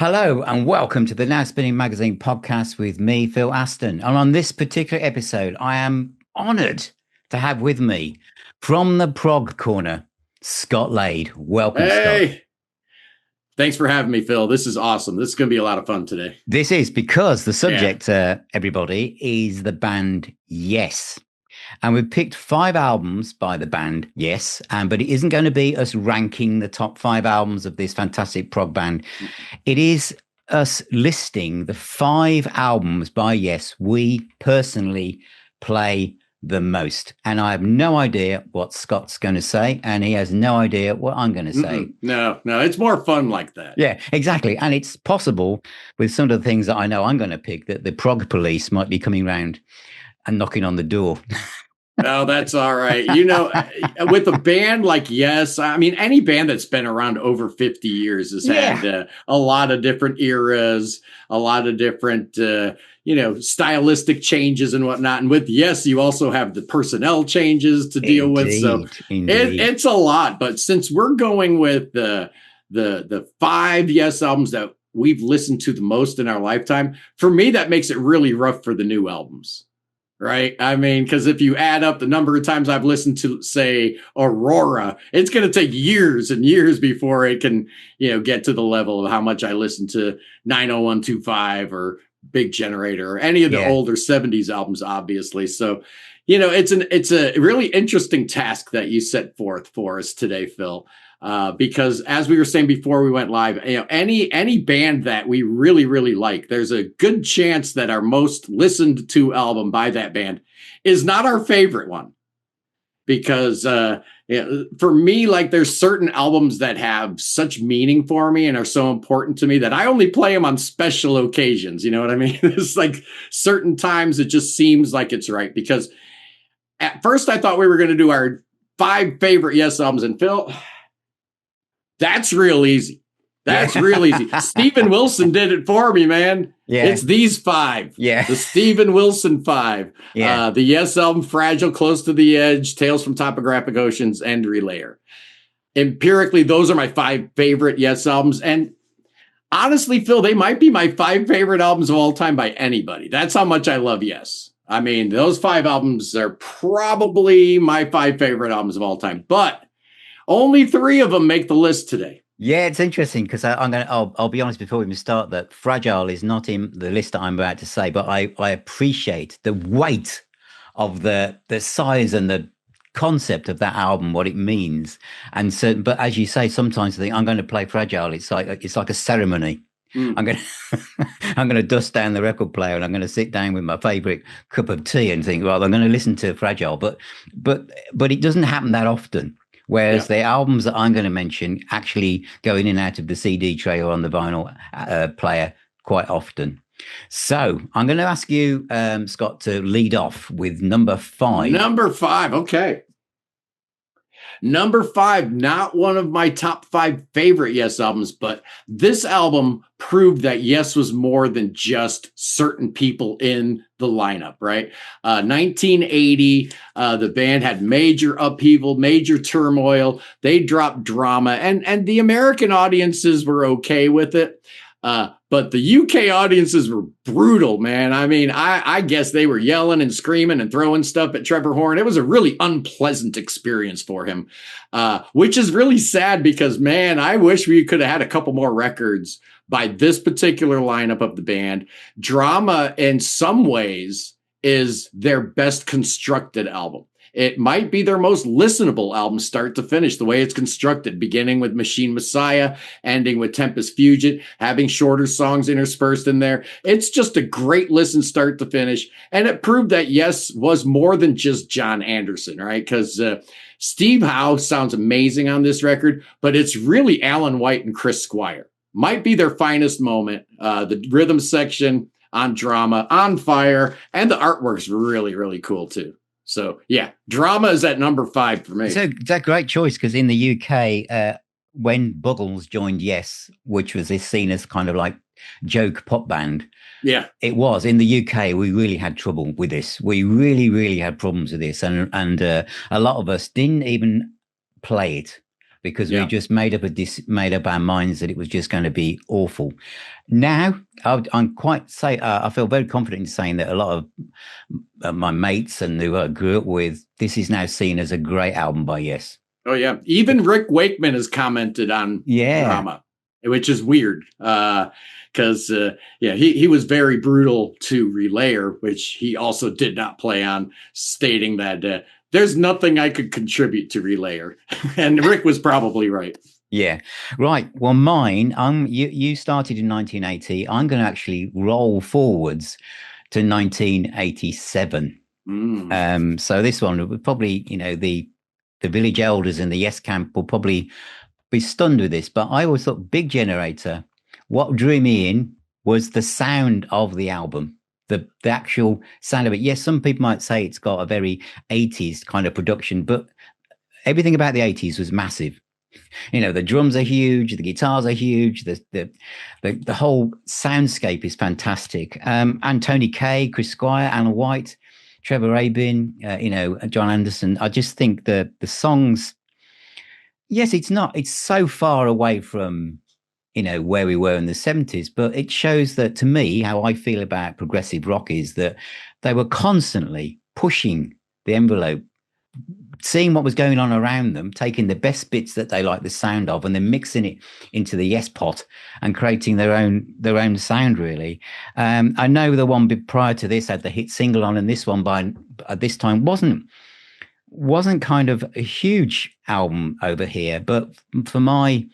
Hello and welcome to the Now Spinning Magazine podcast with me, Phil Aston. And on this particular episode, I am honoured to have with me from the prog corner, Scot Lade. Welcome, Scott. Hey, thanks for having me, Phil. This is awesome. This is going to be a lot of fun today. This is because the subject, everybody, is the band Yes. And we've picked 5 albums by the band Yes, but it isn't going to be us ranking the top 5 albums of this fantastic prog band. It is us listing the 5 albums by Yes we personally play the most. And I have no idea what Scott's going to say, and he has no idea what I'm going to say. No, it's more fun like that. Yeah, exactly. And it's possible with some of the things that I know I'm going to pick that the prog police might be coming round and knocking on the door. Oh, that's all right. With a band like Yes, I mean, any band that's been around over 50 years has had a lot of different eras, a lot of different, stylistic changes and whatnot. And with Yes, you also have the personnel changes to deal with. So it's a lot. But since we're going with the 5 Yes albums that we've listened to the most in our lifetime, for me, that makes it really rough for the new albums. Right. I mean, because if you add up the number of times I've listened to, say, Aurora, it's going to take years and years before it can, get to the level of how much I listen to 90125 or Big Generator or any of the older 70s albums, obviously. So, it's a really interesting task that you set forth for us today, Phil. Because as we were saying before we went live, any band that we really, really like, there's a good chance that our most listened to album by that band is not our favorite one. Because for me, like there's certain albums that have such meaning for me and are so important to me that I only play them on special occasions. You know what I mean? It's like certain times it just seems like it's right. Because at first I thought we were going to do our 5 favorite Yes albums. And Phil, that's real easy. That's real easy. Stephen Wilson did it for me, man. Yeah. It's these 5. Yeah. The Stephen Wilson 5. Yeah. The Yes album, Fragile, Close to the Edge, Tales from Topographic Oceans, and Relayer. Empirically, those are my 5 favorite Yes albums. And honestly, Phil, they might be my 5 favorite albums of all time by anybody. That's how much I love Yes. I mean, those 5 albums are probably my 5 favorite albums of all time. But only 3 of them make the list today. Yeah, it's interesting because I'll be honest before we even start that Fragile is not in the list that I'm about to say, but I appreciate the weight of the size and the concept of that album, what it means. And so, but as you say, sometimes I think I'm going to play Fragile. It's like a ceremony. I'm going to dust down the record player and I'm going to sit down with my favorite cup of tea and think, well, I'm going to listen to Fragile, but it doesn't happen that often. Whereas the albums that I'm going to mention actually go in and out of the CD tray or on the vinyl player quite often. So I'm going to ask you, Scott, to lead off with number 5. Number 5. Okay. Number 5, not one of my top 5 favorite Yes albums, but this album proved that Yes was more than just certain people in the lineup, right? 1980, the band had major upheaval, major turmoil. They dropped Drama, and the American audiences were okay with it. But the UK audiences were brutal, man. I mean, I guess they were yelling and screaming and throwing stuff at Trevor Horn. It was a really unpleasant experience for him, which is really sad because, man, I wish we could have had a couple more records by this particular lineup of the band. Drama, in some ways, is their best constructed album. It might be their most listenable album, start to finish, the way it's constructed, beginning with Machine Messiah, ending with Tempest Fugit, having shorter songs interspersed in there. It's just a great listen, start to finish. And it proved that Yes was more than just John Anderson, right? Because Steve Howe sounds amazing on this record, but it's really Alan White and Chris Squire. Might be their finest moment. The rhythm section on Drama, on fire, and the artwork's really, really cool too. So, yeah, Drama is at number 5 for me. So it's a great choice because in the UK, when Buggles joined Yes, which was this seen as kind of like joke pop band, it was. In the UK, we really had trouble with this. We really, really had problems with this. And a lot of us didn't even play it because we just made up our minds that it was just going to be awful. Now I feel very confident in saying that a lot of my mates and who I grew up with, this is now seen as a great album by Yes. Oh yeah, even Rick Wakeman has commented on Drama, which is weird because he was very brutal to Relayer, which he also did not play on, stating that there's nothing I could contribute to Relayer, and Rick was probably right. Yeah, right. Well, mine. You started in 1980. I'm going to actually roll forwards to 1987. So this one would probably, the village elders and the Yes camp will probably be stunned with this, but I always thought Big Generator, what drew me in was the sound of the album, the actual sound of it. Yes, some people might say it's got a very 80s kind of production, but everything about the 80s was massive. The drums are huge, the guitars are huge, the whole soundscape is fantastic. And Tony Kaye, Chris Squire, Alan White, Trevor Rabin, John Anderson. I just think the songs, yes, it's so far away from, where we were in the 70s, but it shows that, to me, how I feel about progressive rock is that they were constantly pushing the envelope, seeing what was going on around them, taking the best bits that they like the sound of, and then mixing it into the Yes pot and creating their own sound, really. I know the one prior to this had the hit single on, and this one at this time wasn't kind of a huge album over here, but for my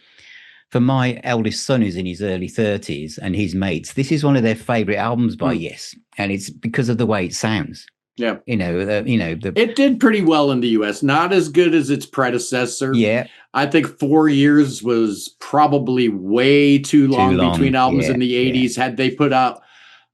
eldest son, who's in his early 30s, and his mates, this is one of their favorite albums by Yes, and it's because of the way it sounds. Yeah. It did pretty well in the US, not as good as its predecessor. Yeah. I think 4 years was probably way too long between albums in the 80s. Had they put out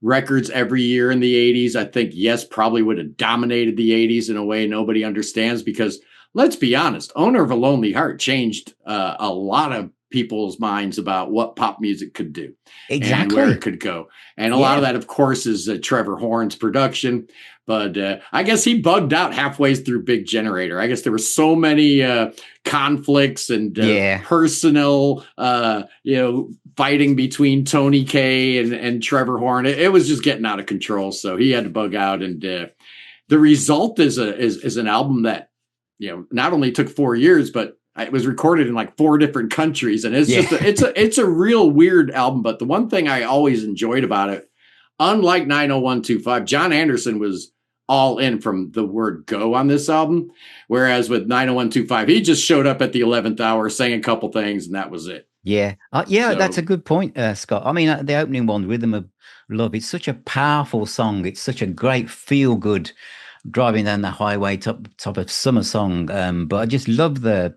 records every year in the 80s, I think Yes probably would have dominated the 80s in a way nobody understands, because let's be honest, Owner of a Lonely Heart changed a lot of people's minds about what pop music could do and where it could go. And a lot of that, of course, is Trevor Horn's production. But I guess he bugged out halfway through Big Generator. I guess there were so many conflicts and personal, fighting between Tony Kaye and Trevor Horn. It was just getting out of control. So he had to bug out. And the result is an album that, not only took 4 years, but it was recorded in like 4 different countries. And it's it's a real weird album. But the one thing I always enjoyed about it, unlike 90125, John Anderson was all in from the word go on this album. Whereas with 90125, he just showed up at the 11th hour, sang a couple things, and that was it. Yeah. That's a good point, Scott. I mean, the opening one, Rhythm of Love, it's such a powerful song. It's such a great feel good driving down the highway top of summer song. But I just love the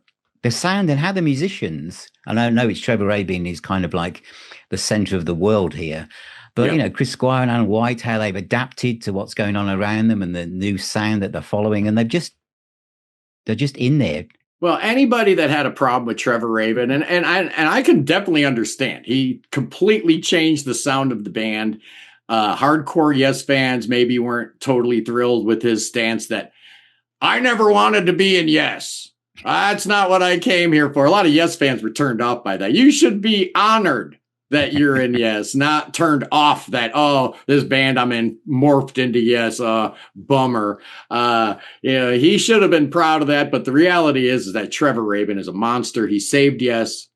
sound and how the musicians, and I know it's Trevor Rabin is kind of like the center of the world here, but Chris Squire and Alan White, how they've adapted to what's going on around them and the new sound that they're following, and they're just in there. Well, anybody that had a problem with Trevor Rabin, and I can definitely understand, he completely changed the sound of the band. Hardcore Yes fans maybe weren't totally thrilled with his stance that I never wanted to be in Yes. That's not what I came here for. A lot of Yes fans were turned off by that. You should be honored that you're in Yes, not turned off that, this band I'm in morphed into Yes, bummer. He should have been proud of that, but the reality is that Trevor Rabin is a monster. He saved Yes.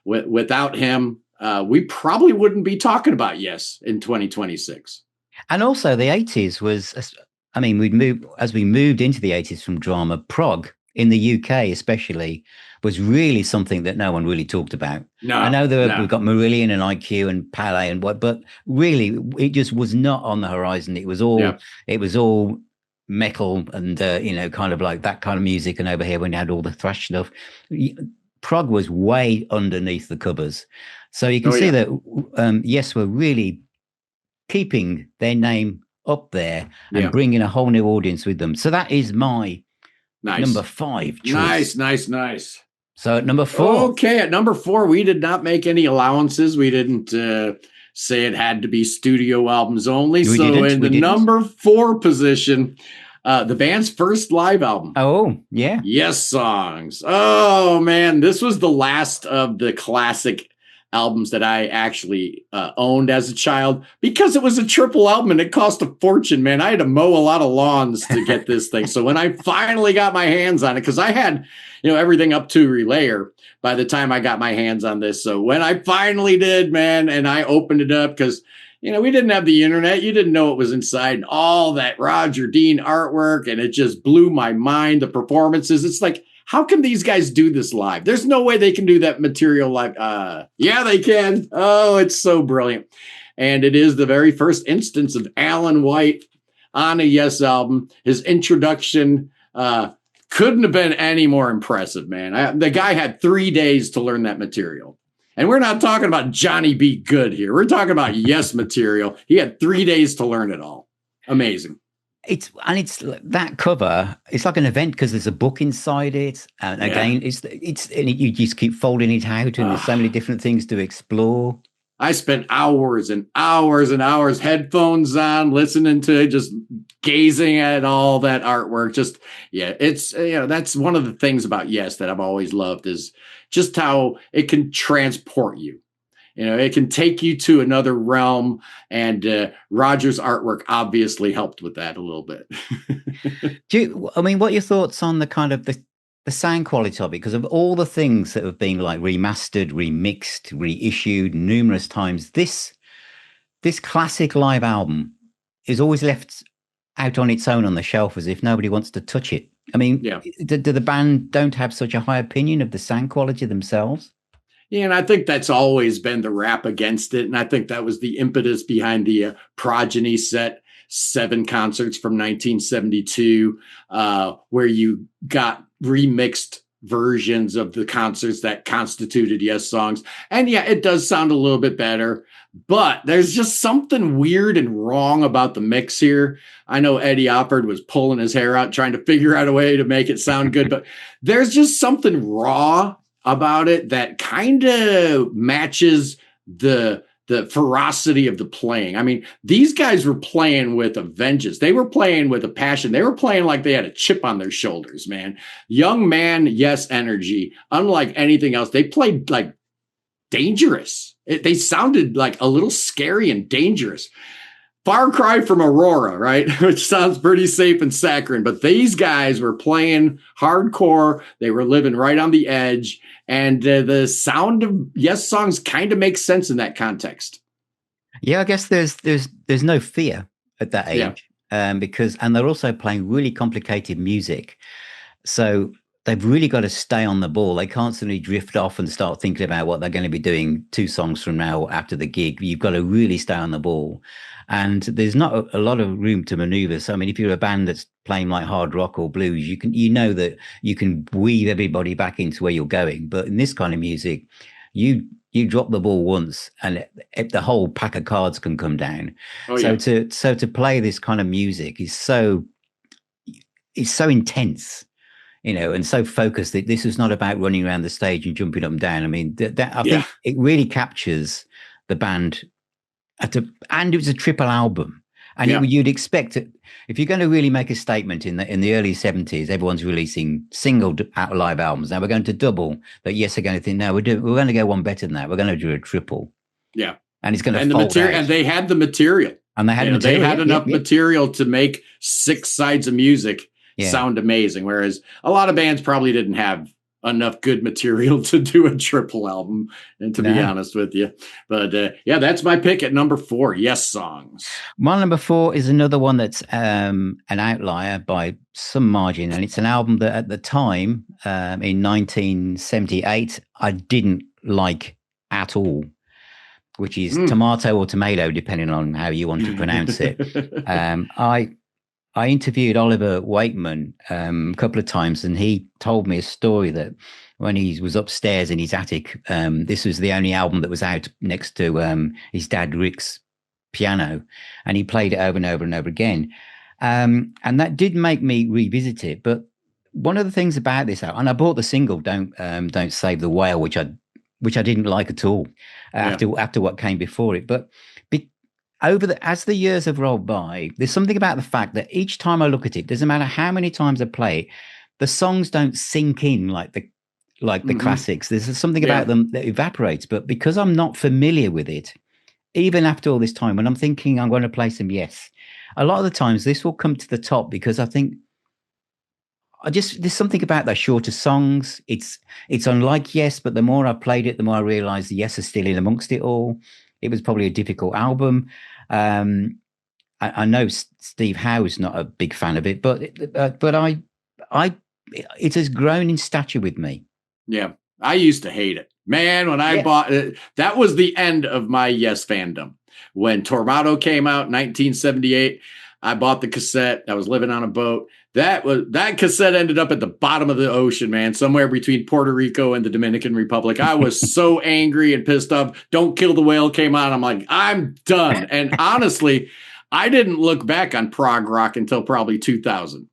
Without him, we probably wouldn't be talking about Yes in 2026. And also the 80s was, we moved into the 80s from Drama, prog in the UK especially was really something that no one really talked about. No, I know we've got Marillion and IQ and Palais and what, but really it just was not on the horizon. It was all metal and kind of like that kind of music. And over here when you had all the thrash stuff, prog was way underneath the covers. So you can see that Yes, we're really keeping their name up there and bringing a whole new audience with them. So that is my number 5 choice. Nice. So at number 4. Okay, at number 4, we did not make any allowances. We didn't say it had to be studio albums only. So in the number 4 position, The band's first live album. Oh, yeah. Yes Songs. Oh man, this was the last of the classic albums that I actually owned as a child because it was a triple album and it cost a fortune, man. I had to mow a lot of lawns to get this thing. So when I finally got my hands on it, because I had, everything up to Relayer by the time I got my hands on this. So when I finally did, man, and I opened it up because we didn't have the internet. You didn't know what was inside and all that Roger Dean artwork. And it just blew my mind. The performances. It's like, how can these guys do this live? There's no way they can do that material live. Yeah, they can. Oh, it's so brilliant. And it is the very first instance of Alan White on a Yes album. His introduction couldn't have been any more impressive, man. The guy had 3 days to learn that material. And we're not talking about Johnny B. Good here. We're talking about Yes material. He had 3 days to learn it all. Amazing. It's that cover. It's like an event because there's a book inside it, and again, you just keep folding it out, and there's so many different things to explore. I spent hours and hours and hours, headphones on, listening to it, just gazing at all that artwork. It's that's one of the things about Yes that I've always loved is just how it can transport you. It can take you to another realm, and Roger's artwork obviously helped with that a little bit. What are your thoughts on the kind of the sound quality of it? Because of all the things that have been like remastered, remixed, reissued numerous times, this classic live album is always left out on its own on the shelf as if nobody wants to touch it. Do the band don't have such a high opinion of the sound quality themselves? Yeah, and I think that's always been the rap against it. And I think that was the impetus behind the Progeny set, 7 concerts from 1972, where you got remixed versions of the concerts that constituted Yes Songs. And yeah, it does sound a little bit better, but there's just something weird and wrong about the mix here. I know Eddie Oppard was pulling his hair out trying to figure out a way to make it sound good, but there's just something raw about it that kind of matches the ferocity of the playing. These guys were playing with a vengeance. They were playing with a passion. They were playing like they had a chip on their shoulders, man. Young man, Yes energy, unlike anything else. They played like dangerous. They sounded like a little scary and dangerous. Far cry from Aurora, right? Which sounds pretty safe and saccharine, but these guys were playing hardcore. They were living right on the edge, and the sound of Yes Songs kind of makes sense in that context. Yeah, I guess there's no fear at that age, because they're also playing really complicated music, so they've really got to stay on the ball. They can't suddenly drift off and start thinking about what they're going to be doing 2 songs from now after the gig. You've got to really stay on the ball. And there's not a lot of room to maneuver. So, if you're a band that's playing like hard rock or blues, you know that you can weave everybody back into where you're going. But in this kind of music, you drop the ball once and the whole pack of cards can come down. So to play this kind of music is so intense. And so focused that this is not about running around the stage and jumping up and down. I think it really captures the band. And it was a triple album. And you'd expect it, if you're going to really make a statement in the early 70s, everyone's releasing single live albums. Now we're going to double that. Yes, they're going to think, no, we're going to go one better than that. We're going to do a triple. Yeah. And it's going to fold out. And they had the material. And they had enough material to make 6 sides of music sound amazing. Whereas a lot of bands probably didn't have enough good material to do a triple album, and to be honest with you. But that's my pick at number 4, Yes Songs. My number 4 is another one that's an outlier by some margin, and it's an album that at the time, in 1978, I didn't like at all, which is Tormato or Tomato, depending on how you want to pronounce it. I interviewed Oliver Wakeman a couple of times, and he told me a story that when he was upstairs in his attic, this was the only album that was out next to his dad Rick's piano, and he played it over and over and over again. And that did make me revisit it. But one of the things about this album, and I bought the single "Don't Save the Whale," which I didn't like at all after what came before it, but as the years have rolled by, there's something about the fact that each time I look at it, doesn't matter how many times I play it, the songs don't sink in like the classics. There's something about them that evaporates. But because I'm not familiar with it, even after all this time, when I'm thinking I'm going to play some Yes, a lot of the times this will come to the top because I think there's something about those shorter songs. It's unlike Yes, but the more I played it, the more I realized the Yes is still in amongst it all. It was probably a difficult album. I know Steve Howe's not a big fan of it, but it has grown in stature with me. Yeah, I used to hate it, man. When I bought it, that was the end of my Yes fandom. When Tormato came out in 1978, I bought the cassette. I was living on a boat. That cassette ended up at the bottom of the ocean, man, somewhere between Puerto Rico and the Dominican Republic. I was so angry and pissed off. Don't Kill the Whale came out. I'm like, I'm done. And honestly, I didn't look back on prog rock until probably 2000.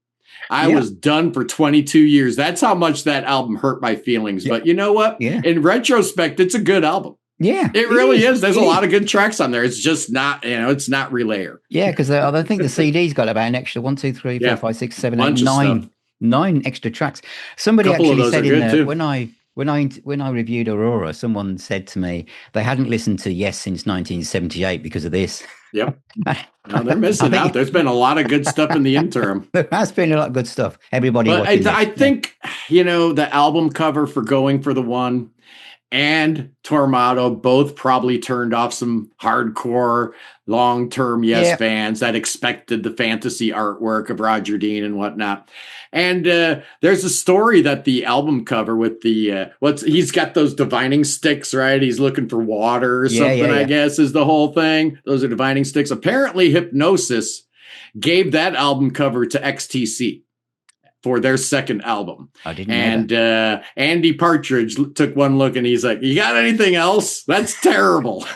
I was done for 22 years. That's how much that album hurt my feelings. But you know what? Yeah. In retrospect, it's a good album. Yeah, it really is. There's a lot of good tracks on there. It's just not, it's not Relayer. Yeah, because I think the CD's got about an extra 1, 2, 3, 4, 5, 6, 7, 8, 9 extra tracks. Somebody actually said in there when I reviewed Aurora, someone said to me they hadn't listened to Yes since 1978 because of this. Yep. No, they're missing out. There's been a lot of good stuff in the interim. There has been a lot of good stuff. Everybody watching I think, the album cover for Going for the One and Tormato both probably turned off some hardcore long-term Yes fans that expected the fantasy artwork of Roger Dean and whatnot. And there's a story that the album cover with the he's got those divining sticks, right? He's looking for water or something, I guess, is the whole thing. Those are divining sticks. Apparently, Hypnosis gave that album cover to XTC for their second album. I didn't know that. Andy Partridge took one look and he's like, "You got anything else? That's terrible."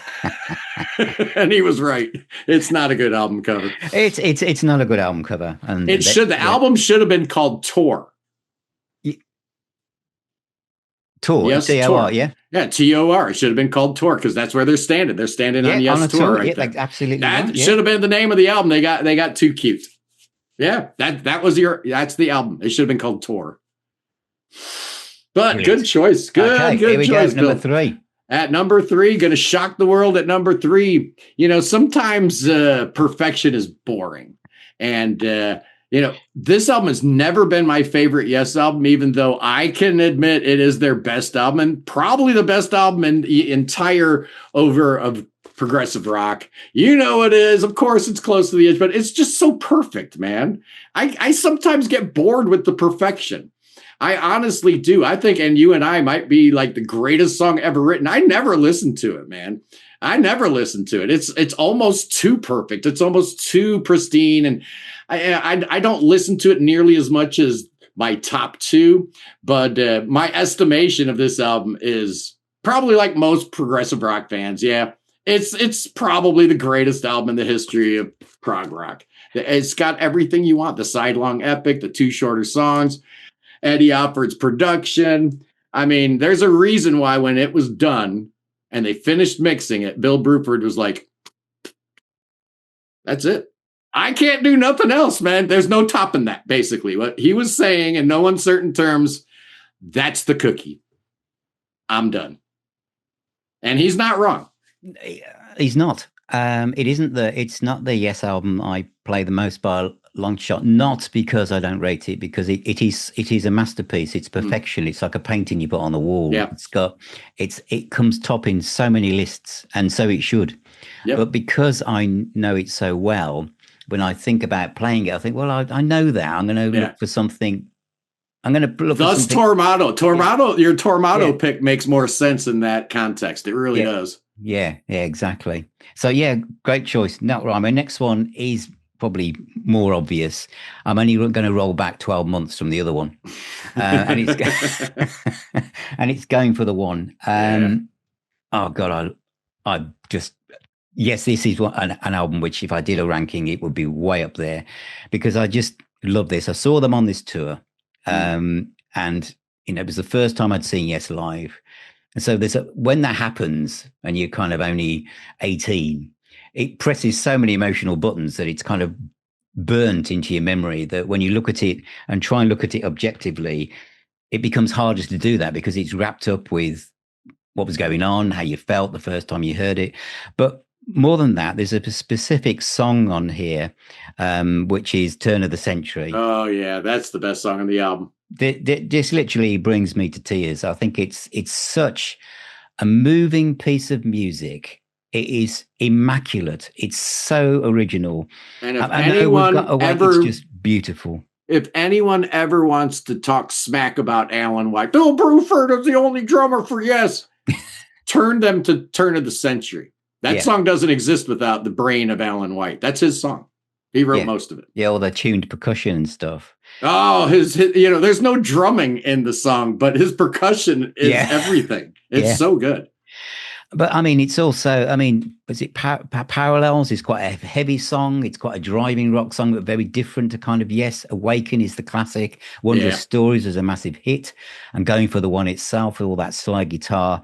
And he was right. It's not a good album cover. It's not a good album cover. And the album should have been called Tor. Tor, yes, T-O-R, Tor. Yeah, T-O-R. It should have been called Tor because that's where they're standing. They're standing on Yes Tor right there. Absolutely. That should have been the name of the album. They got too cute. Yeah, that's the album. It should have been called Tor. But brilliant. Good choice. Good choice. Number 3. At number 3, going to shock the world at number 3. Sometimes perfection is boring. And, this album has never been my favorite Yes album, even though I can admit it is their best album and probably the best album in the entire over of progressive rock. It is. Of course, it's close to the edge, but it's just so perfect, man. I sometimes get bored with the perfection. I honestly do. I think, and you and I might be like the greatest song ever written. I never listened to it, man. I never listened to it. It's almost too perfect. It's almost too pristine. And I don't listen to it nearly as much as my top 2. But my estimation of this album is probably like most progressive rock fans. Yeah, it's probably the greatest album in the history of prog rock. It's got everything you want. The sidelong epic, the 2 shorter songs, Eddie Alford's production. I mean, there's a reason why when it was done and they finished mixing it, Bill Bruford was like, "That's it. I can't do nothing else, man. There's no topping that," basically. What he was saying in no uncertain terms, that's the cookie. I'm done. And he's not wrong. He's not. It's not the Yes album I play the most by a long shot. Not because I don't rate it, because it is a masterpiece. It's perfection. It's like a painting you put on the wall. Yeah. It comes top in so many lists, and so it should. Yep. But because I know it so well, when I think about playing it, I think, well, I know that. I'm going to look for something. I'm going to look for something. Tormato, your Tormato pick makes more sense in that context. It really does. Yeah, exactly. So, great choice. Now, right, my next one is probably more obvious. I'm only going to roll back 12 months from the other one. And it's Going for the One. Oh, God, I just... Yes, this is an album which, if I did a ranking, it would be way up there because I just love this. I saw them on this tour, and it was the first time I'd seen Yes live. And so when that happens, and you're kind of only 18, it presses so many emotional buttons that it's kind of burnt into your memory that when you look at it and try and look at it objectively, it becomes harder to do that because it's wrapped up with what was going on, how you felt the first time you heard it. But more than that, there's a specific song on here, which is Turn of the Century. Oh, yeah, that's the best song on the album. This literally brings me to tears. I think it's such a moving piece of music. It is immaculate. It's so original. And if it's just beautiful. If anyone ever wants to talk smack about Alan White, Bill Bruford is the only drummer for Yes. Turn them to Turn of the Century. That song doesn't exist without the brain of Alan White. That's his song. He wrote most of it. Yeah, all the tuned percussion and stuff. Oh, his there's no drumming in the song, but his percussion is everything. It's so good. But I mean, it's also, was it Parallels? It's quite a heavy song. It's quite a driving rock song, but very different to kind of, Yes, Awaken is the classic. Wondrous Stories was a massive hit. And Going for the One itself with all that slide guitar.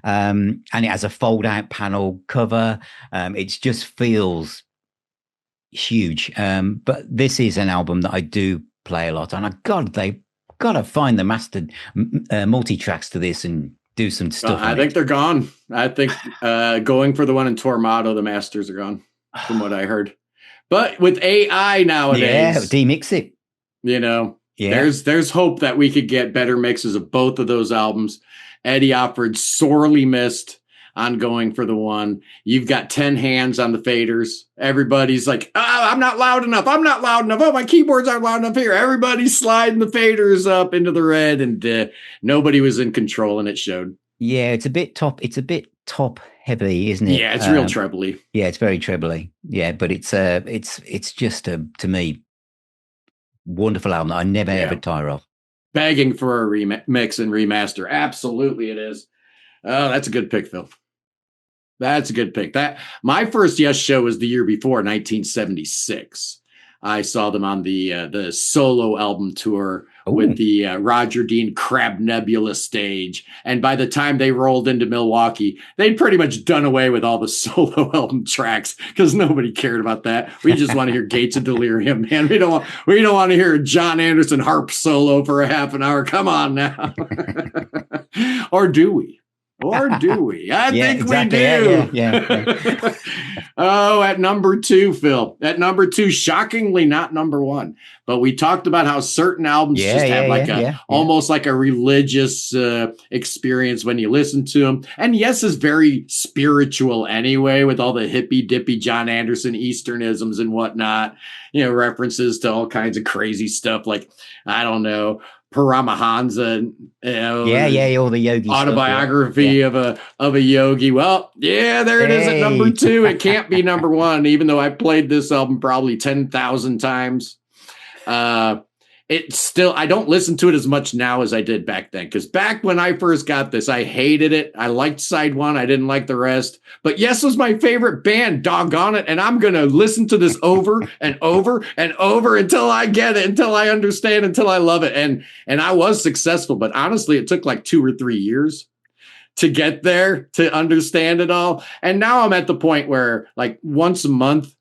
And it has a fold out panel cover. It just feels huge. But this is an album that I do play a lot. And they've got to find the mastered multi-tracks to this and do some stuff. I think they're gone. I think Going for the One in Tormato, the masters are gone, from what I heard. But with AI nowadays, demix it. There's hope that we could get better mixes of both of those albums. Eddie Offord sorely missed on Going for the One. You've got 10 hands on the faders. Everybody's like, I'm not loud enough. I'm not loud enough. Oh, my keyboards aren't loud enough here. Everybody's sliding the faders up into the red, and nobody was in control, and it showed. Yeah, it's a bit top heavy, isn't it? Yeah, it's real trebly. Yeah, it's very trebly. Yeah, but it's just to me wonderful album that I never ever tire of. Begging for a remix and remaster. Absolutely, it is. Oh, that's a good pick, Phil. That's a good pick. That my first Yes show was the year before, 1976. I saw them on the solo album tour with the Roger Dean Crab Nebula stage. And by the time they rolled into Milwaukee, they'd pretty much done away with all the solo album tracks because nobody cared about that. We just want to hear Gates of Delirium, man. We don't want to hear a John Anderson harp solo for a half an hour. Come on now. Or do we? Or do we? I think exactly. We do. Yeah. Oh, at number 2, Phil. At number 2, shockingly not number 1. But we talked about how certain albums have almost like a religious experience when you listen to them. And Yes is very spiritual anyway, with all the hippy dippy John Anderson Easternisms and whatnot. References to all kinds of crazy stuff like, I don't know, Paramahansa, all the yogi autobiography of a yogi. Well, there it is at number 2. It can't be number 1, even though I played this album probably 10,000 times. It's still, I don't listen to it as much now as I did back then. Because back when I first got this, I hated it. I liked side 1. I didn't like the rest. But Yes was my favorite band, doggone it. And I'm going to listen to this over and over and over until I get it, until I understand, until I love it. And I was successful. But honestly, it took like 2 or 3 years to get there, to understand it all. And now I'm at the point where like once a month,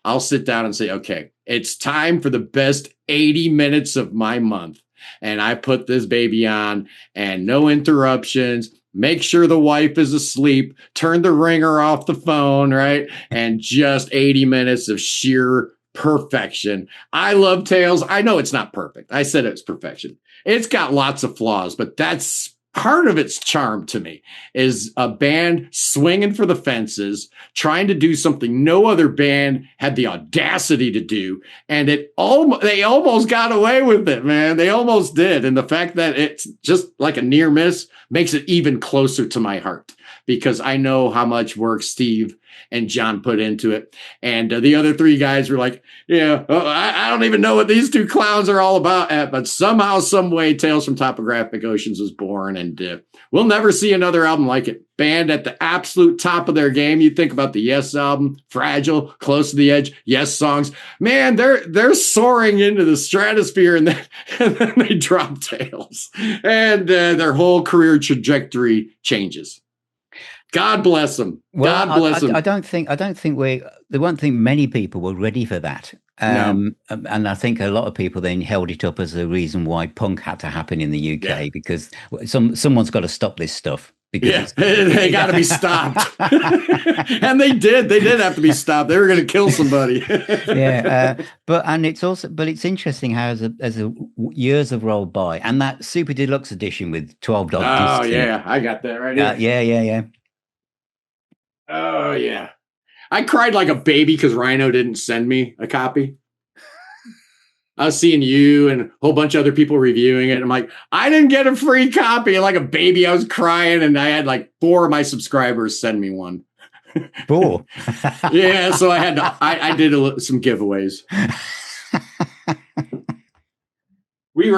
I'll sit down and say, okay, it's time for the best 80 minutes of my month. And I put this baby on and no interruptions. Make sure the wife is asleep. Turn the ringer off the phone, right? And just 80 minutes of sheer perfection. I love Tales. I know it's not perfect. I said it's perfection. It's got lots of flaws, but that's part of its charm to me, is a band swinging for the fences, trying to do something no other band had the audacity to do. And they almost got away with it, man. They almost did. And the fact that it's just like a near miss makes it even closer to my heart, because I know how much work Steve and John put into it. And the other 3 guys were like, I don't even know what these 2 clowns are all about. But somehow, some way, Tales from Topographic Oceans was born. And we'll never see another album like it. Band at the absolute top of their game. You think about the Yes album, Fragile, Close to the Edge, Yes songs. Man, they're soaring into the stratosphere, and then they drop Tales. And their whole career trajectory changes. God bless him. Well, God bless him. I don't think there won't think many people were ready for that. No. And I think a lot of people then held it up as a reason why punk had to happen in the Yeah. UK because someone's got to stop this stuff because Yeah, they got to be stopped. And they did. They did have to be stopped. They were going to kill somebody. Yeah, but it's interesting how as years have rolled by, and that super deluxe edition with 12 odd Oh, discs in it. yeah. I got that right here. Yeah. Oh, yeah. I cried like a baby because Rhino didn't send me a copy. I was seeing you and a whole bunch of other people reviewing it. I'm like, I didn't get a free copy. Like a baby, I was crying, and I had like 4 of my subscribers send me one. 4. Yeah, so I had to. I did some giveaways. We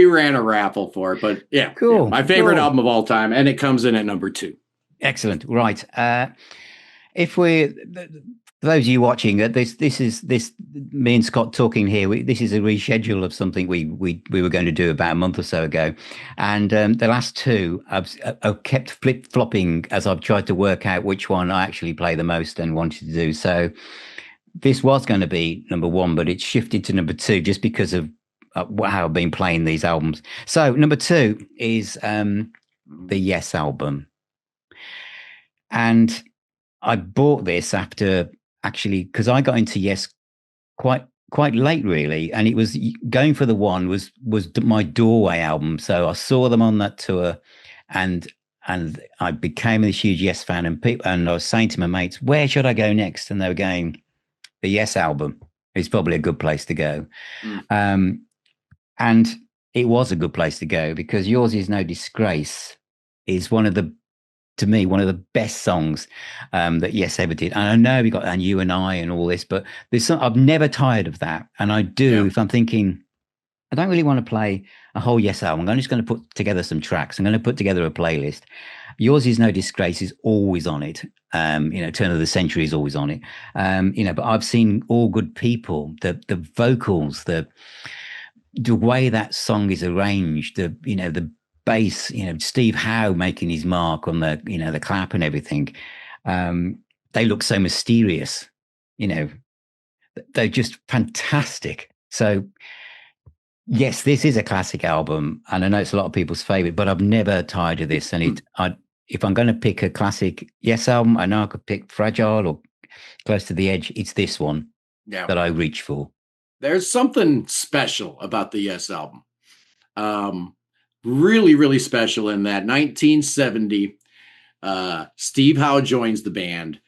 ran a raffle for it, but yeah, cool. Yeah, my favorite cool. album of all time, and it comes in at number 2. Excellent. Right. If we, for those of you watching, this me and Scott talking here. This is a reschedule of something we were going to do about a month or so ago, and the last 2 I've kept flip flopping as I've tried to work out which one I actually play the most and wanted to do. So this was going to be number 1, but it's shifted to number 2 just because of how I've been playing these albums. So number 2 is the Yes album, and I bought this after actually because I got into Yes quite late really, and it was going for the one was my Doorway album. So I saw them on that tour, and I became this huge Yes fan. And I was saying to my mates, where should I go next? And they were going, the Yes album is probably a good place to go. And it was a good place to go because Yours Is No Disgrace is to me, one of the best songs that Yes ever did. And I know we got And You and I and all this, but I'm never tired of that. And I do, if I'm thinking, I don't really want to play a whole Yes album. I'm just going to put together some tracks. I'm going to put together a playlist. Yours Is No Disgrace is always on it. Turn of the Century is always on it. But I've seen All Good People, the vocals, the way that song is arranged, the bass, Steve Howe making his mark on the clap and everything. They look so mysterious, they're just fantastic. So yes, this is a classic album, and I know it's a lot of people's favorite, but I've never tired of this. And if I'm going to pick a classic Yes album, I know I could pick Fragile or Close to the Edge. It's this one that I reach for. There's something special about the Yes album. Really, really special in that 1970, Steve Howe joins the band,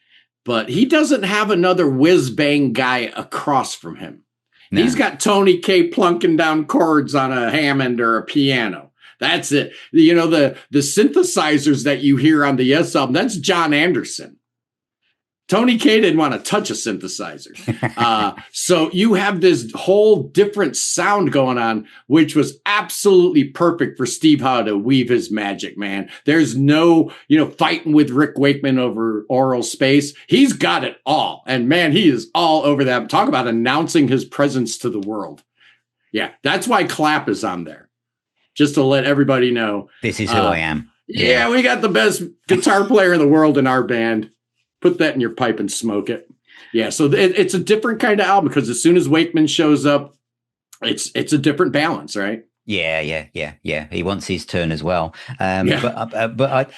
but he doesn't have another whiz-bang guy across from him. No. He's got Tony Kaye plunking down chords on a Hammond or a piano. That's it. The synthesizers that you hear on the Yes album, that's John Anderson. Tony Kaye didn't want to touch a synthesizer. So you have this whole different sound going on, which was absolutely perfect for Steve Howe to weave his magic, man. There's no, fighting with Rick Wakeman over oral space. He's got it all. And man, he is all over that. Talk about announcing his presence to the world. Yeah, that's why Clap is on there. Just to let everybody know. This is who I am. Yeah, we got the best guitar player in the world in our band. Put that in your pipe and smoke it. Yeah, so it's a different kind of album because as soon as Wakeman shows up, it's a different balance, right? Yeah. He wants his turn as well. But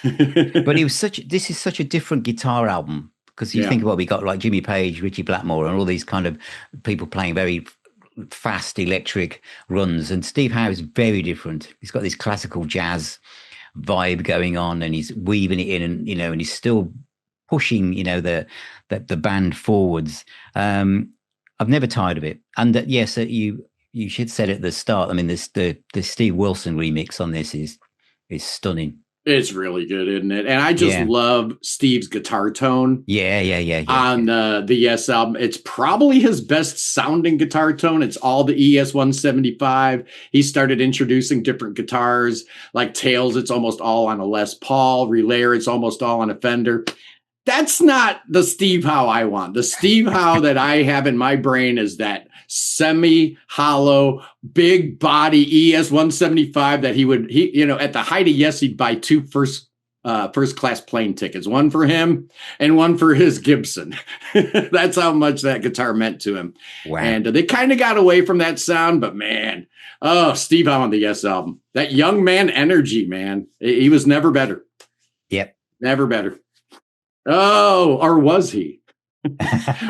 he was this is such a different guitar album because you think about we got like Jimmy Page, Richie Blackmore, and all these kind of people playing very fast electric runs, and Steve Howe is very different. He's got this classical jazz vibe going on, and he's weaving it in, and he's still pushing, the band forwards. I've never tired of it. And yes, you should said at the start. I mean, the Steve Wilson remix on this is stunning. It's really good, isn't it? And I just love Steve's guitar tone. Yeah. On the Yes album, it's probably his best sounding guitar tone. It's all the ES 175. He started introducing different guitars, like Tails. It's almost all on a Les Paul. Relayer. It's almost all on a Fender. That's not the Steve Howe I want. The Steve Howe that I have in my brain is that semi-hollow, big body ES 175 that he at the height of Yes, he'd buy 2 first first class plane tickets, one for him and one for his Gibson. That's how much that guitar meant to him. Wow. And they kind of got away from that sound, but man, oh, Steve Howe on the Yes album, that young man energy, man, he was never better. Yep. Never better. Oh, or was he?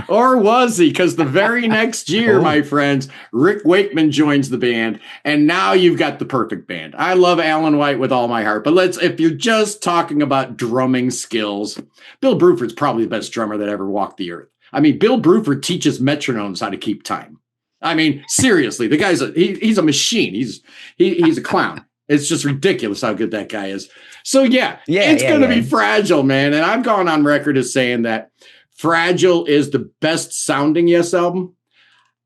Or was he? Because the very next year, my friends, Rick Wakeman joins the band, and now you've got the perfect band. I love Alan White with all my heart, but if you're just talking about drumming skills, Bill Bruford's probably the best drummer that ever walked the earth. I mean, Bill Bruford teaches metronomes how to keep time. I mean, seriously, the guy's he's a machine. He's a clown. It's just ridiculous how good that guy is. So it's going to be Fragile, man. And I've gone on record as saying that Fragile is the best sounding Yes album.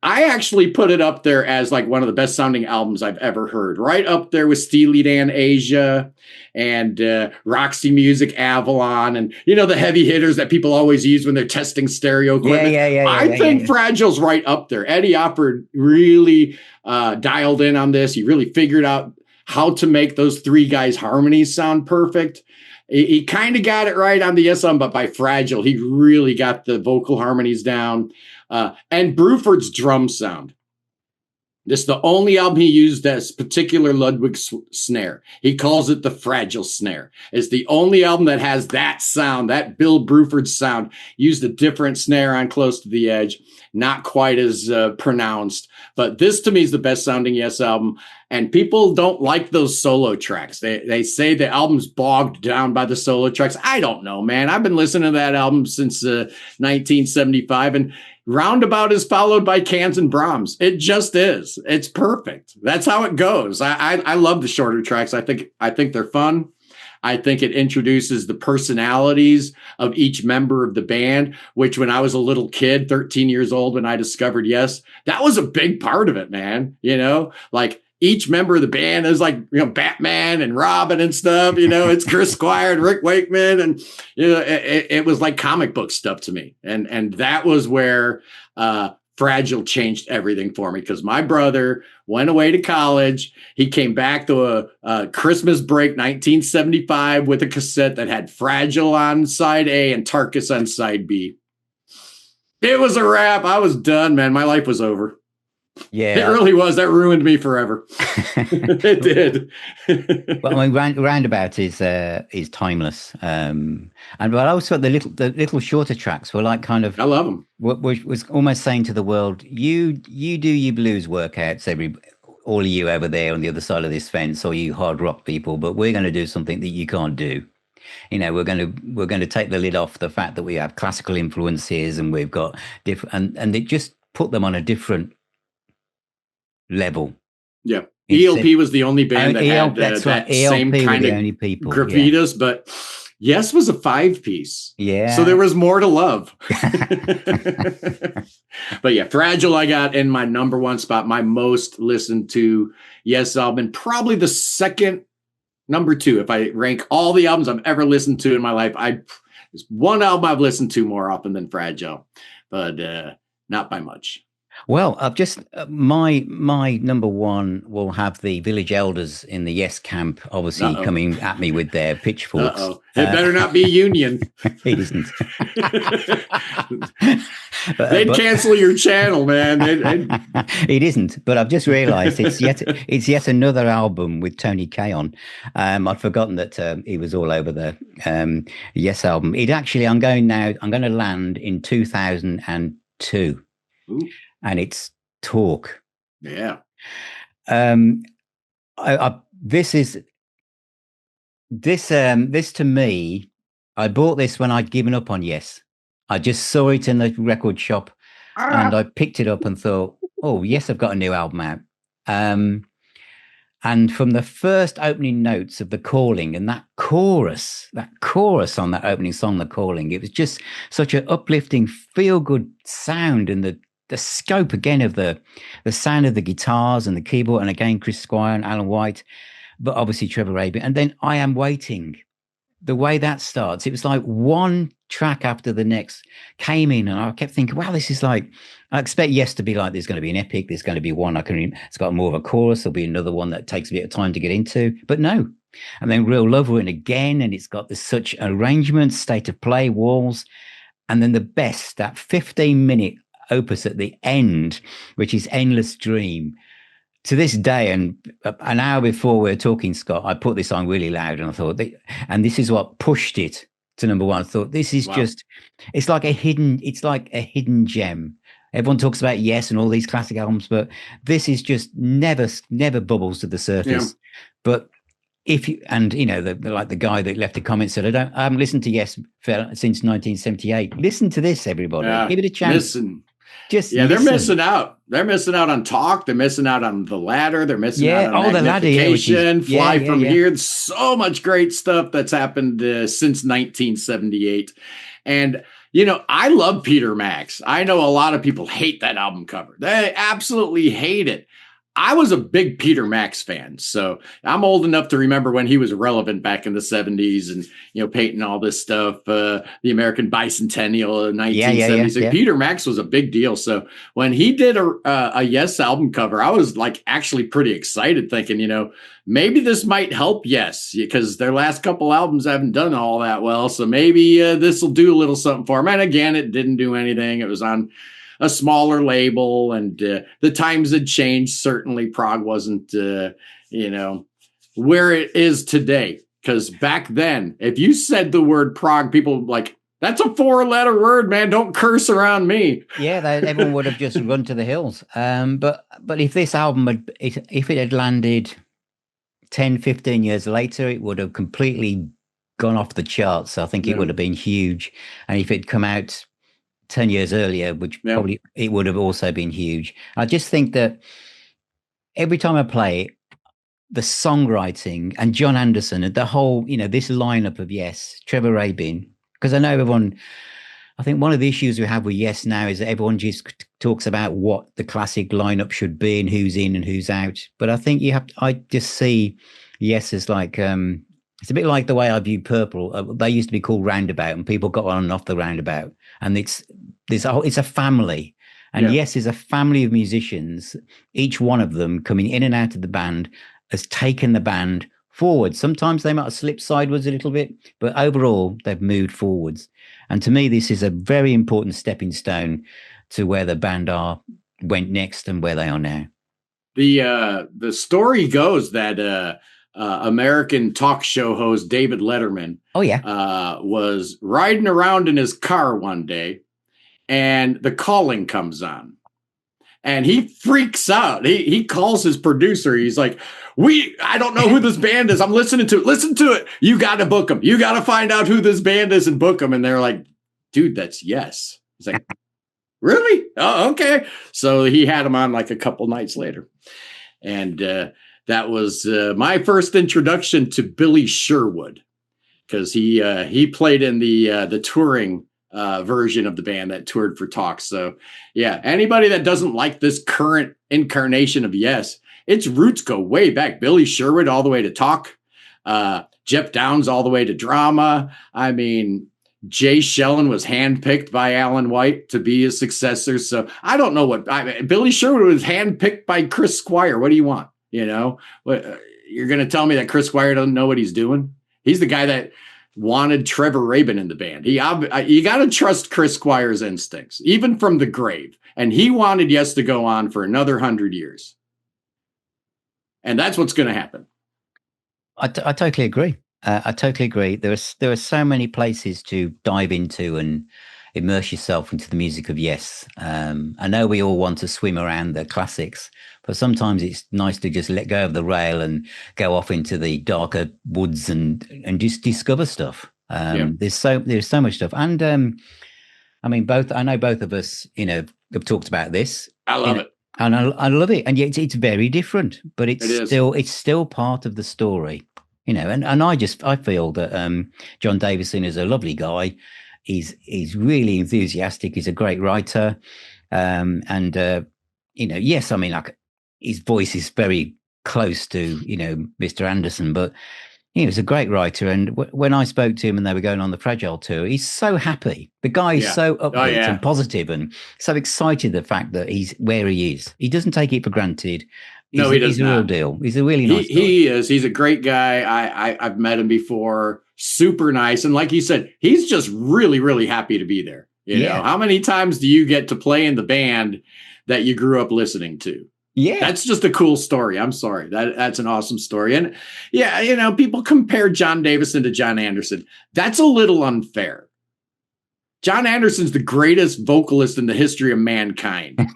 I actually put it up there as like one of the best sounding albums I've ever heard. Right up there with Steely Dan Asia and Roxy Music Avalon and, the heavy hitters that people always use when they're testing stereo equipment. I think Fragile's right up there. Eddie Oppard really dialed in on this. He really figured out how to make those three guys' harmonies sound perfect. He kind of got it right on the Yes album, but by Fragile, he really got the vocal harmonies down. And Bruford's drum sound. This is the only album he used this particular Ludwig snare. He calls it the Fragile snare. It's the only album that has that sound, that Bill Bruford sound. Used a different snare on Close to the Edge. Not quite as pronounced. But this, to me, is the best sounding Yes album. And people don't like those solo tracks. They say the album's bogged down by the solo tracks. I don't know, man. I've been listening to that album since 1975, and Roundabout is followed by Cans and Brahms. It just is. It's perfect. That's how it goes. I love the shorter tracks. I think they're fun. I think it introduces the personalities of each member of the band, which when I was a little kid, 13 years old, when I discovered Yes, that was a big part of it, man. Like each member of the band is like, Batman and Robin and stuff, it's Chris Squire and Rick Wakeman. And, it was like comic book stuff to me. And that was where Fragile changed everything for me, because my brother went away to college. He came back to a Christmas break, 1975, with a cassette that had Fragile on side A and Tarkus on side B. It was a wrap. I was done, man. My life was over. Yeah, it really was. That ruined me forever. It did. Well, I mean, Roundabout is timeless, but also the little shorter tracks were like kind of. I love them. Was almost saying to the world, you do your blues workouts, all of you over there on the other side of this fence, or you hard rock people, but we're going to do something that you can't do. We're going to take the lid off the fact that we have classical influences and we've got different, and it just put them on a different level. Yeah. ELP was the only band that had that same kind of gravitas, but Yes was a 5-piece. Yeah. So there was more to love. But yeah, Fragile I got in my number one spot, my most listened to Yes album, and probably the second number 2. If I rank all the albums I've ever listened to in my life, there's one album I've listened to more often than Fragile, but not by much. Well, I've just my number one will have the village elders in the Yes camp, obviously coming at me with their pitchforks. It better not be Union. It isn't. They'd cancel your channel, man. It isn't. But I've just realised it's yet another album with Tony Kaye on. I'd forgotten that he was all over the Yes album. I'm going to land in 2002. Ooh. And it's Talk. Yeah. This to me, I bought this when I'd given up on Yes. I just saw it in the record shop and I picked it up and thought, oh, Yes, I've got a new album out. And from the first opening notes of The Calling and that chorus on that opening song, The Calling, it was just such an uplifting, feel-good sound, and the scope again of the sound of the guitars and the keyboard, and again Chris Squire and Alan White, but obviously Trevor Rabin. And then I Am Waiting, the way that starts, it was like one track after the next came in, and I kept thinking, wow, this is like, I expect Yes to be like, there's going to be an epic, there's going to be one it's got more of a chorus, there'll be another one that takes a bit of time to get into, but no, And then Real Love Ruin again, and it's got this such arrangements, state of play, walls, and then the best, that 15-minute opus at the end, which is Endless Dream. To this day, and an hour before we were talking, Scott, I put this on really loud, and I thought, and this is what pushed it to number one. I thought, this is just, it's like a hidden gem. Everyone talks about Yes and all these classic albums, but this is just never bubbles to the surface. Yeah. But if you, and you know, like the guy that left the comment said, I haven't listened to Yes since 1978. Listen to this, everybody. Give it a chance. They're missing out. They're missing out on Talk. They're missing out on The Ladder. They're missing out on Magnification, Fly From Here. There's so much great stuff that's happened since 1978. And, you know, I love Peter Max. I know a lot of people hate that album cover. They absolutely hate it. I was a big Peter Max fan, so I'm old enough to remember when he was relevant back in the 70s and, you know, painting all this stuff, the American Bicentennial in 1970s. Yeah. Peter Max was a big deal. So when he did a Yes album cover, I was like actually pretty excited thinking, you know, maybe this might help Yes, because their last couple albums haven't done all that well. So maybe this will do a little something for them. And again, it didn't do anything. It was on a smaller label, and the times had changed. Certainly prog wasn't, you know, where it is today. Because back then, if you said the word prog, people were like, that's a 4-letter word, man. Don't curse around me. Yeah, everyone would have just run to the hills. But if this album if it had landed 10, 15 years later, it would have completely gone off the charts. I think it would have been huge. And if it'd come out 10 years earlier, which probably it would have also been huge. I just think that every time I play it, the songwriting and John Anderson and the whole, you know, this lineup of Yes, Trevor Rabin, because I know I think one of the issues we have with Yes now is that everyone just talks about what the classic lineup should be and who's in and who's out. But I think I just see Yes as like, it's a bit like the way I view Purple. They used to be called Roundabout, and people got on and off the Roundabout. And it's a family. And Yes is a family of musicians. Each one of them coming in and out of the band has taken the band forward. Sometimes they might have slipped sideways a little bit, but overall they've moved forwards. And to me, this is a very important stepping stone to where the band went next and where they are now. The story goes that American talk show host David Letterman was riding around in his car one day, and The Calling comes on, and he freaks out. He calls his producer. He's like, I don't know who this band is. I'm listening to it. Listen to it. You got to book them. You got to find out who this band is and book them. And they're like, dude, that's Yes. He's like, really? Oh, okay. So he had him on like a couple nights later. And that was my first introduction to Billy Sherwood, because he played in the touring version of the band that toured for Talk. So yeah, anybody that doesn't like this current incarnation of Yes, its roots go way back. Billy Sherwood all the way to Talk, Jeff Downes all the way to Drama. I mean, Jay Shellen was handpicked by Alan White to be his successor. So I don't know Billy Sherwood was handpicked by Chris Squire. What do you want? You know, you're going to tell me that Chris Squire doesn't know what he's doing? He's the guy that wanted Trevor Rabin in the band. You got to trust Chris Squire's instincts, even from the grave. And he wanted Yes to go on for another 100 years. And that's what's going to happen. I totally agree. I totally agree. There are so many places to dive into and immerse yourself into the music of Yes. I know we all want to swim around the classics, but sometimes it's nice to just let go of the rail and go off into the darker woods and just discover stuff. There's so much stuff. And I mean, I know both of us, you know, have talked about this. I love it. And I love it. And yet it's very different, but it's still part of the story, you know, and I feel that John Davison is a lovely guy. He's really enthusiastic. He's a great writer. And you know, yes, I mean, like his voice is very close to, you know, Mr. Anderson, but he was a great writer. And when I spoke to him and they were going on the Fragile tour, he's so happy. The guy is so upbeat and positive and so excited the fact that he's where he is. He doesn't take it for granted. No, he does he's a real not. deal. He's a really nice guy. He is. He's a great guy. I've met him before. Super nice. And like you said, he's just really, really happy to be there. You know, how many times do you get to play in the band that you grew up listening to? Yeah. That's just a cool story. I'm sorry. That's an awesome story. And yeah, you know, people compare John Davison to John Anderson. That's a little unfair. John Anderson's the greatest vocalist in the history of mankind.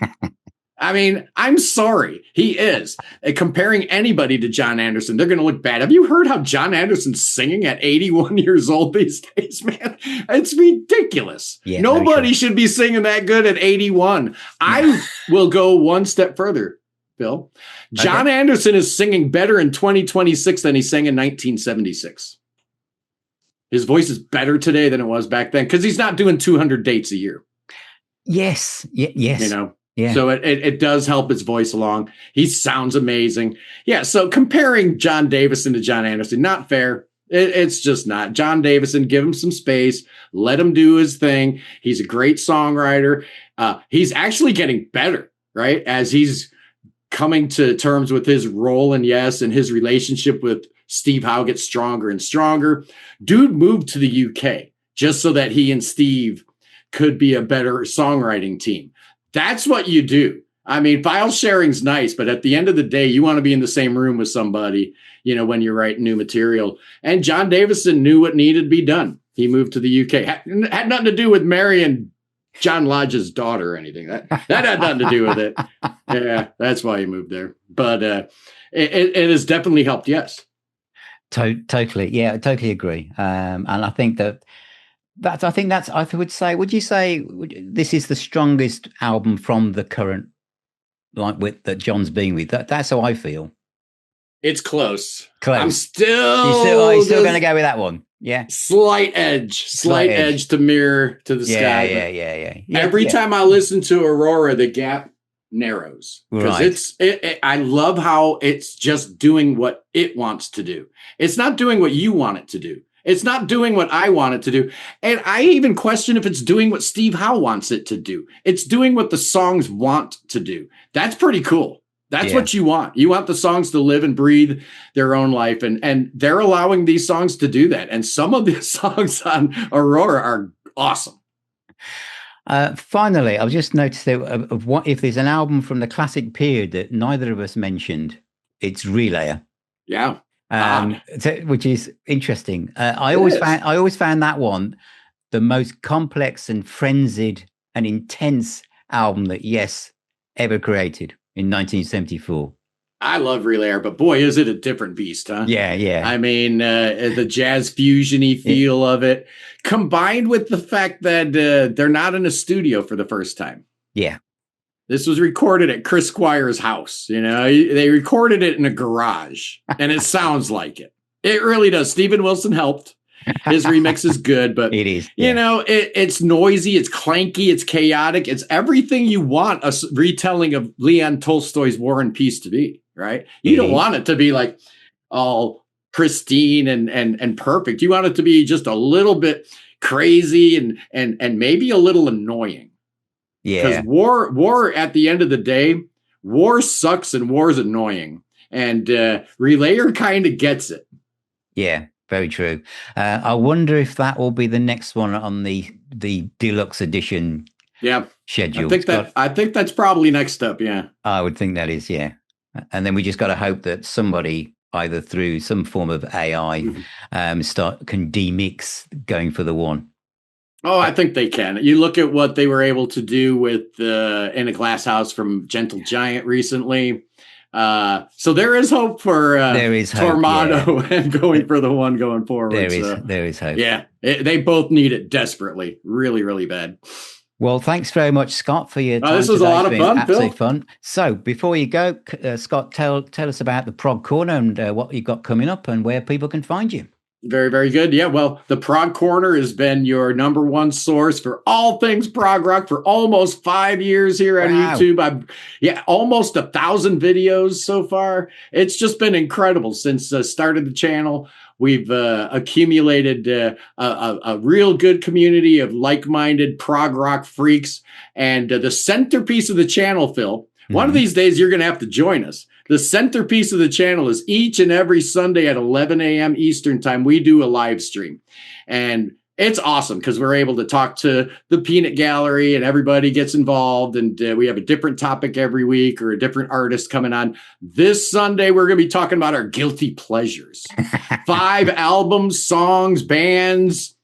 I mean, I'm sorry. He is. Comparing anybody to John Anderson, they're going to look bad. Have you heard how John Anderson's singing at 81 years old these days, man? It's ridiculous. Yeah, nobody should be singing that good at 81. I will go one step further, Bill. John Anderson is singing better in 2026 than he sang in 1976. His voice is better today than it was back then because he's not doing 200 dates a year. Yes. Yes. You know? Yeah. So it does help his voice along. He sounds amazing. Yeah. So comparing John Davison to John Anderson, not fair. It's just not. John Davison, give him some space. Let him do his thing. He's a great songwriter. He's actually getting better, right? As he's coming to terms with his role in Yes and his relationship with Steve Howe gets stronger and stronger. Dude moved to the UK just so that he and Steve could be a better songwriting team. That's what you do. I mean, file sharing's nice, but at the end of the day, you want to be in the same room with somebody, you know, when you're writing new material. And John Davison knew what needed to be done. He moved to the UK. Had nothing to do with marrying John Lodge's daughter or anything. That had nothing to do with it. Yeah, that's why he moved there. But it has definitely helped, yes. Totally. Yeah, I totally agree. And I think I would say, would you say this is the strongest album from the current, like that John's been with? That's how I feel. It's close. I'm still you're still going to go with that one. Yeah. Slight edge to Mirror to the Sky. Yeah. Every time I listen to Aurora, the gap narrows because I love how it's just doing what it wants to do. It's not doing what you want it to do. It's not doing what I want it to do. And I even question if it's doing what Steve Howe wants it to do. It's doing what the songs want to do. That's pretty cool. That's what you want. You want the songs to live and breathe their own life. And they're allowing these songs to do that. And some of the songs on Aurora are awesome. Finally, I've just noticed that of what if there's an album from the classic period that neither of us mentioned, it's Relayer. Yeah. Which is interesting. I always found that one the most complex and frenzied and intense album that Yes ever created in 1974. I love Relayer, but boy, is it a different beast, huh? Yeah. I mean, the jazz fusion-y feel of it, combined with the fact that they're not in a studio for the first time. Yeah. This was recorded at Chris Squire's house. You know, they recorded it in a garage, and it sounds like it. It really does. Stephen Wilson helped. His remix is good, but it is. You know, it's noisy, it's clanky, it's chaotic. It's everything you want a retelling of Leon Tolstoy's War and Peace to be, right? You don't want it to be like all pristine and perfect. You want it to be just a little bit crazy and maybe a little annoying. Yeah. Because war at the end of the day, war sucks and war's annoying. And Relayer kind of gets it. Yeah. Very true. I wonder if that will be the next one on the deluxe edition schedule. I think that's probably next up. Yeah, I would think that is. Yeah, and then we just got to hope that somebody, either through some form of AI, can demix going for the one. Oh, I think they can. You look at what they were able to do with In a Glass House from Gentle Giant recently. So there is hope for Tormato and going for the one going forward. There is hope. Yeah, they both need it desperately, really, really bad. Well, thanks very much, Scott, for your time. This was a lot of fun, absolutely Phil. Fun. So before you go, Scott, tell us about the Prog Corner and what you've got coming up and where people can find you. Very, very good. Yeah, well, the Prog Corner has been your number one source for all things prog rock for almost 5 years here on YouTube. Almost 1,000 videos so far. It's just been incredible since started the channel. We've accumulated a real good community of like-minded prog rock freaks. And the centerpiece of the channel, Phil, one of these days you're going to have to join us the centerpiece of the channel is each and every Sunday at 11 a.m. Eastern time, we do a live stream. And it's awesome because we're able to talk to the peanut gallery and everybody gets involved. And we have a different topic every week or a different artist coming on. This Sunday, we're going to be talking about our guilty pleasures. 5 albums, songs, bands,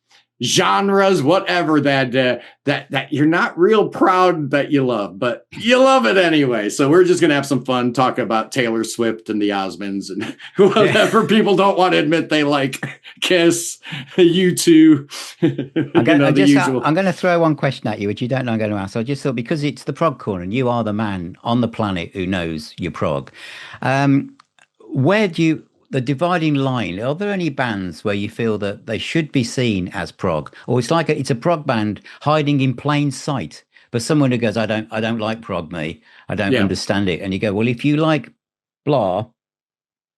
genres, whatever that you're not real proud that you love, but you love it anyway. So we're just gonna have some fun talking about Taylor Swift and the Osmonds and whatever people don't want to admit they like. Kiss, U2. I'm going to throw one question at you, which you don't know I'm going to ask. I just thought, because it's the prog corner and you are the man on the planet who knows your prog, where do you, the dividing line, are there any bands where you feel that they should be seen as prog, or it's like it's a prog band hiding in plain sight, but someone who goes, I don't like prog, me, I don't understand it, and you go, well, if you like blah,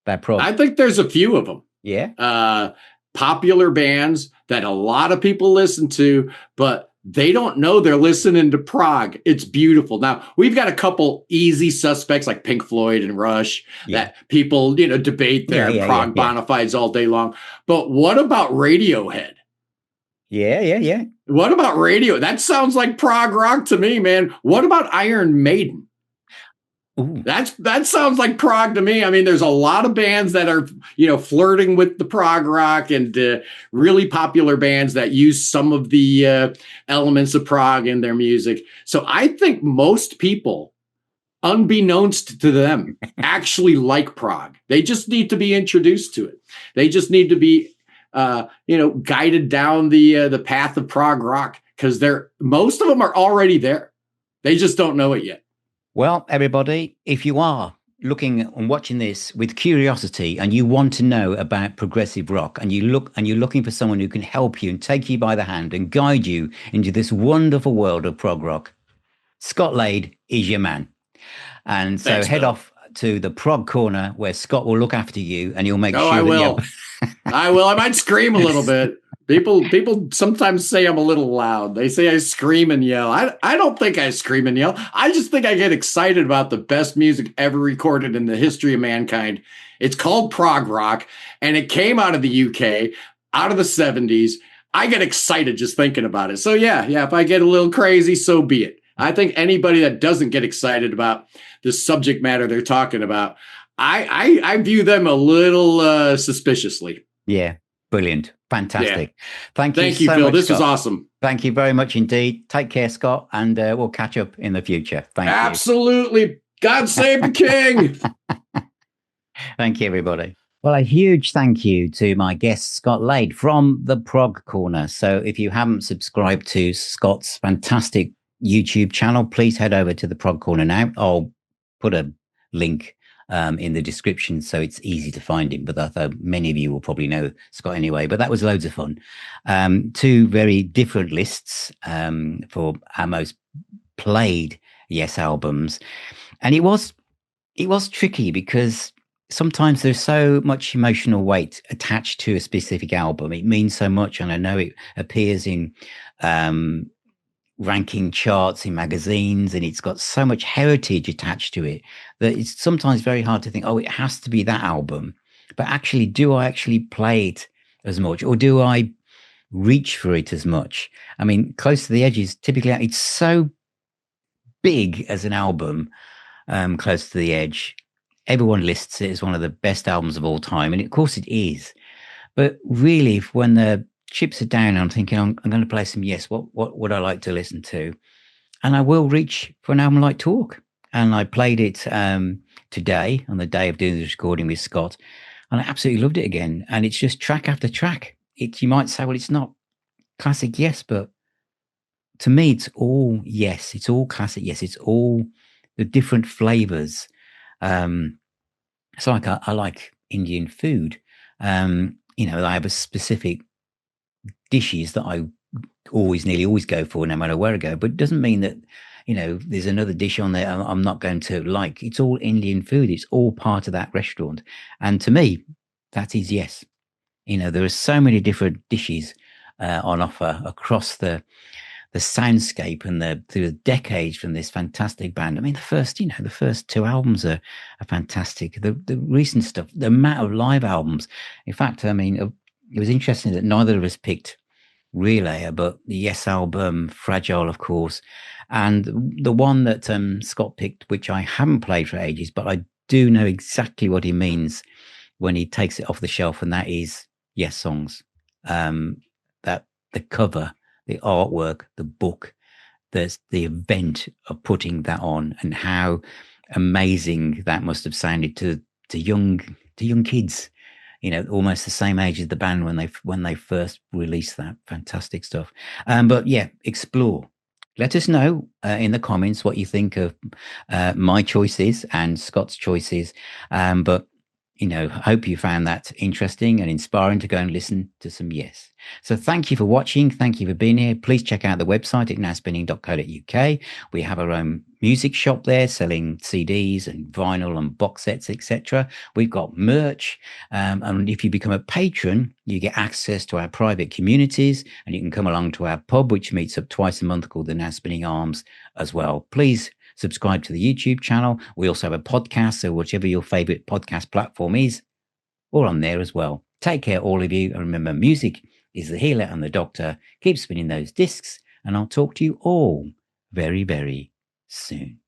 they're prog. I think there's a few of them. Yeah. Popular bands that a lot of people listen to, but they don't know they're listening to prog. It's beautiful. Now, we've got a couple easy suspects like Pink Floyd and Rush that people, debate their prog bona fides all day long. But what about Radiohead? Yeah. What about Radio? That sounds like prog rock to me, man. What about Iron Maiden? Ooh. That sounds like prog to me. I mean, there's a lot of bands that are, flirting with the prog rock, and really popular bands that use some of the elements of prog in their music. So I think most people, unbeknownst to them, actually like prog. They just need to be introduced to it. They just need to be, guided down the path of prog rock, because most of them are already there. They just don't know it yet. Well, everybody, if you are looking and watching this with curiosity and you want to know about progressive rock, and you're looking for someone who can help you and take you by the hand and guide you into this wonderful world of prog rock, Scot Lade is your man. And so Thanks, head Bill. off to the prog corner where Scott will look after you, and he'll make sure I that will. I will. I might scream a little bit. People sometimes say I'm a little loud. They say I scream and yell. I don't think I scream and yell. I just think I get excited about the best music ever recorded in the history of mankind. It's called prog rock, and it came out of the UK, out of the 70s. I get excited just thinking about it. So yeah, if I get a little crazy, so be it. I think anybody that doesn't get excited about the subject matter they're talking about, I view them a little suspiciously. Yeah, brilliant. Fantastic. Yeah. Thank you so Phil. Much, this Scott. was awesome. Thank you very much indeed. Take care, Scott, and we'll catch up in the future. Thank you. Absolutely. God save the king. Thank you, everybody. Well, a huge thank you to my guest, Scot Lade from the Prog Corner. So if you haven't subscribed to Scott's fantastic YouTube channel, please head over to the Prog Corner now. I'll put a link in the description so it's easy to find him, but many of you will probably know Scott anyway. But that was loads of fun. 2 very different lists for our most played Yes albums, and it was tricky because sometimes there's so much emotional weight attached to a specific album. It means so much, and I know it appears in ranking charts in magazines, and it's got so much heritage attached to it that it's sometimes very hard to think, it has to be that album. But actually, do I actually play it as much, or do I reach for it as much? I mean, Close to the Edge is typically, it's so big as an album. Close to the Edge, everyone lists it as one of the best albums of all time, and of course it is. But really, when the chips are down, I'm thinking, I'm going to play some Yes. What would I like to listen to? And I will reach for an album like Talk. And I played it today, on the day of doing this recording with Scott, and I absolutely loved it again. And it's just track after track. You might say, well, it's not classic Yes, but to me, it's all Yes. It's all classic Yes. It's all the different flavors. It's like I like Indian food. I have a specific dishes that I nearly always go for no matter where I go, but it doesn't mean that there's another dish on there I'm not going to like. It's all Indian food. It's all part of that restaurant, and to me that is Yes. There are so many different dishes on offer across the soundscape and the decades from this fantastic band. I mean, the first two albums are fantastic. The recent stuff, the amount of live albums. In fact, I mean, it was interesting that neither of us picked Relayer, but the Yes album, Fragile, of course, and the one that Scott picked, which I haven't played for ages, but I do know exactly what he means when he takes it off the shelf, and that is Yes Songs. That the cover, the artwork, the book, there's the event of putting that on, and how amazing that must have sounded to young kids, almost the same age as the band when they first released that fantastic stuff. But yeah, explore. Let us know in the comments what you think of my choices and Scott's choices. But I hope you found that interesting and inspiring to go and listen to some Yes. So thank you for watching. Thank you for being here. Please check out the website at nowspinning.co.uk. We have our own music shop there selling CDs and vinyl and box sets, etc. We've got merch. And if you become a patron, you get access to our private communities, and you can come along to our pub, which meets up twice a month, called the Now Spinning Arms as well. Please subscribe to the YouTube channel. We also have a podcast, so whichever your favorite podcast platform is, we're on there as well. Take care, all of you. And remember, music is the healer and the doctor. Keep spinning those discs, and I'll talk to you all very, very soon.